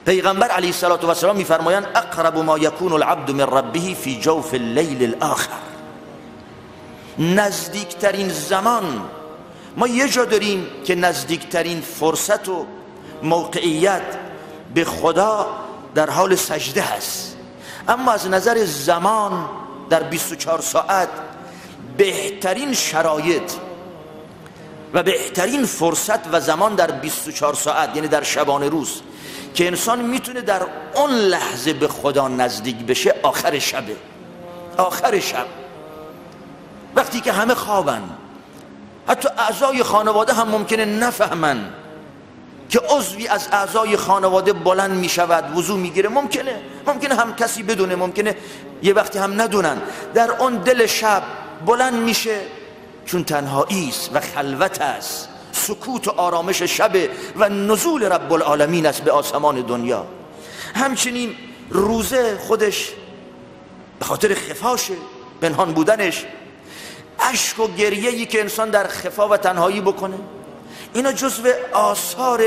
پیغمبر علیه السلام میفرمایند اقرب ما یکون العبد من ربه فی جوف اللیل الاخر. نزدیکترین زمان ما یه جا داریم که نزدیکترین فرصت و موقعیت به خدا در حال سجده هست، اما از نظر زمان در 24 ساعت بهترین شرایط و بهترین فرصت و زمان در 24 ساعت، یعنی در شبانه روز که انسان میتونه در اون لحظه به خدا نزدیک بشه، آخر شبه. آخر شب وقتی که همه خوابن، حتی اعضای خانواده هم ممکنه نفهمن که عضوی از اعضای خانواده بلند می شود، وضو می گیره، ممکنه هم کسی بدونه، ممکنه یه وقتی هم ندونن. در اون دل شب بلند میشه، چون تنهایی است و خلوت است، سکوت و آرامش شب و نزول رب العالمین است به آسمان دنیا. همچنین روزه خودش به خاطر خفاشه، پنهان بودنش، اشک و گریه‌ای که انسان در خفا و تنهایی بکنه، اینا جزو آثار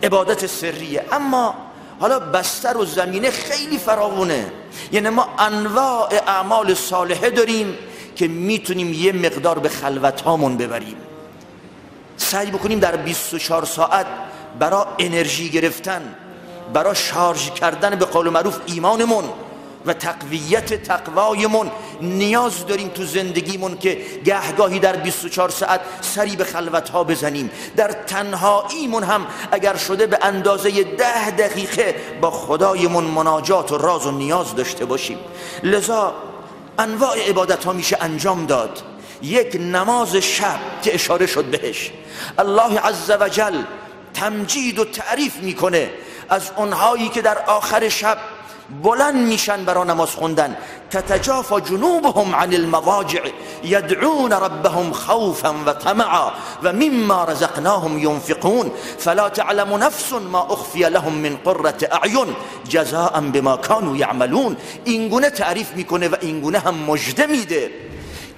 عبادت سریه. اما حالا بستر و زمینه خیلی فراوونه، یعنی ما انواع اعمال صالحه داریم که میتونیم یه مقدار به خلوت هامون ببریم. سعی بکنیم در 24 ساعت برای انرژی گرفتن، برای شارژ کردن به قول معروف ایمانمون و تقویت تقوایمون نیاز داریم تو زندگیمون که گهگاهی در 24 ساعت سری به خلوت ها بزنیم. در تنهاییمون هم اگر شده به اندازه 10 دقیقه با خدایمون مناجات و راز و نیاز داشته باشیم. لذا انواع عبادت ها میشه انجام داد. یک نماز شب که اشاره شد بهش، الله عز و جل تمجید و تعریف میکنه از اونهایی که در آخر شب بلند میشن برای نماز خوندن. تتجافى جنوبهم عن المضاجع يدعون ربهم خوفا وطمعا ومما رزقناهم ينفقون فلا تعلم نفس ما اخفي لهم من قرة اعین جزاء بما كانوا يعملون. اینگونه تعریف میکنه و اینگونه هم مژده میده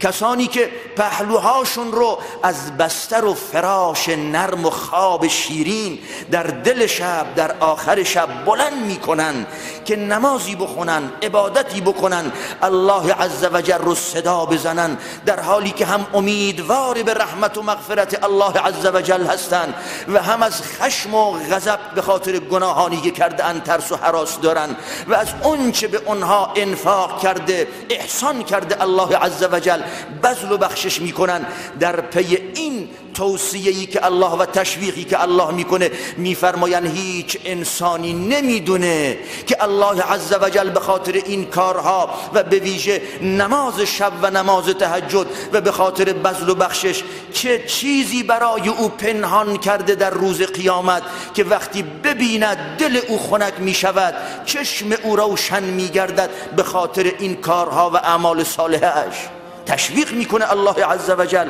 کسانی که پهلوهاشون رو از بستر و فراش نرم و خواب شیرین در دل شب، در آخر شب بلند میکنن که نمازی بخونن، عبادتی بکنن، الله عز و جل رو صدا بزنن، در حالی که هم امیدوار به رحمت و مغفرت الله عز و جل هستن و هم از خشم و غضب به خاطر گناهانی که کرده ان ترس و هراس دارن و از اون چه به اونها انفاق کرده، احسان کرده الله عز و جل بذل و بخشش میکنن. در پی این توصیه‌ای که الله و تشویقی که الله میکنه میفرماین هیچ انسانی نمیدونه که الله عز و جل به خاطر این کارها و به ویژه نماز شب و نماز تهجد و به خاطر بذل و بخشش چه چیزی برای او پنهان کرده در روز قیامت که وقتی ببیند دل او خنک میشود، چشم او روشن میگردد به خاطر این کارها و اعمال صالحش. تشویق میکنه الله عز و جل.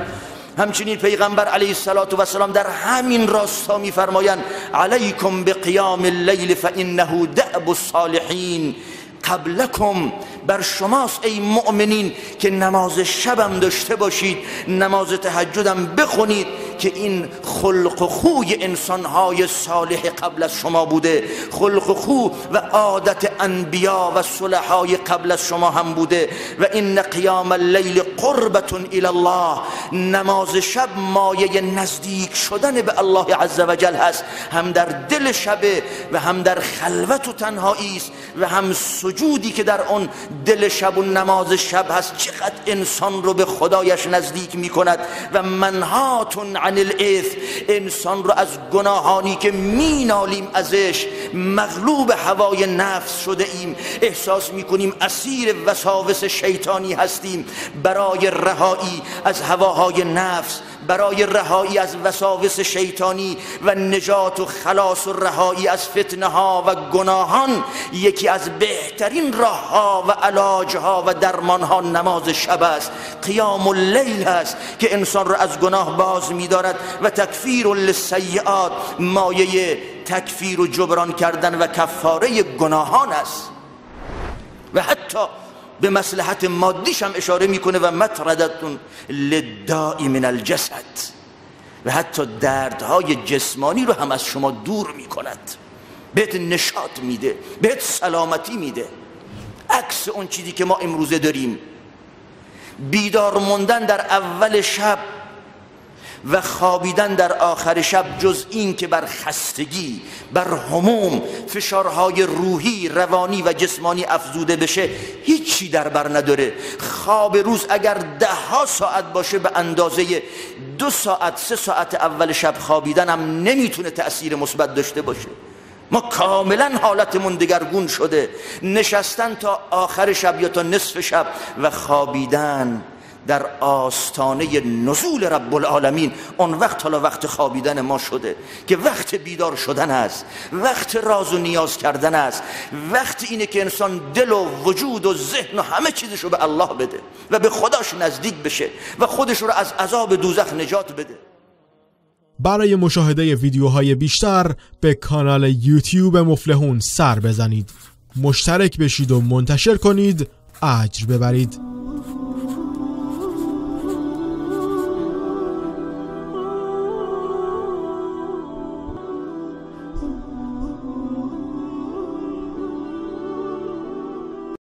همچنین پیغمبر علیه السلام در همین راستا میفرمایند علیکم بقیام اللیل فانه دأب الصالحین قبلکم. بر شماست ای مؤمنین که نماز شبم داشته باشید، نماز تهجدم بخونید که این خلق و خوی انسانهای صالح قبل از شما بوده، خلق و خو و عادت انبیا و صلحای قبل از شما هم بوده. و این قیام اللیل قربة الی الله، نماز شب مایه نزدیک شدن به الله عز و جل هست، هم در دل شبه و هم در خلوت و تنهایی است و هم سجودی که در اون دل شب و نماز شب هست چقدر انسان رو به خدایش نزدیک می کند. و منهاتون عن الاثم، انسان رو از گناهانی که می نالیم ازش مغلوب هوای نفس شده ایم، احساس می کنیم اسیر وساوس شیطانی هستیم، برای رهایی از هواهای نفس، برای رهایی از وساوس شیطانی و نجات و خلاص و رهایی از فتنه ها و گناهان، یکی از بهترین راه ها و علاج ها و درمان ها نماز شب است، قیام اللیل است که انسان را از گناه باز می دارد و تکفیر للسیئات، مایه تکفیر و جبران کردن و کفاره گناهان است. و حتی به مصلحت مادیش هم اشاره میکنه و مطردتون للداء من الجسد، و حتی دردهای جسمانی رو هم از شما دور میکند. بهت نشاط میده، بهت سلامتی میده. عکس اون چیزی که ما امروزه داریم، بیدار موندن در اول شب و خوابیدن در آخر شب، جز این که بر خستگی، بر هموم، فشارهای روحی، روانی و جسمانی افزوده بشه، هیچی در بر نداره. خواب روز اگر 10 ساعت باشه، به اندازه 2 ساعت 3 ساعت اول شب خوابیدن هم نمیتونه تأثیر مثبت داشته باشه. ما کاملا حالتمون دگرگون شده. نشستن تا آخر شب یا تا نصف شب و خوابیدن در آستانه نزول رب العالمین، اون وقت حالا وقت خوابیدن ما شده که وقت بیدار شدن است، وقت راز و نیاز کردن است، وقت اینه که انسان دل و وجود و ذهن و همه چیزش رو به الله بده و به خداش نزدیک بشه و خودش رو از عذاب دوزخ نجات بده. برای مشاهده ویدیوهای بیشتر به کانال یوتیوب مفلحون سر بزنید، مشترک بشید و منتشر کنید، اجر ببرید.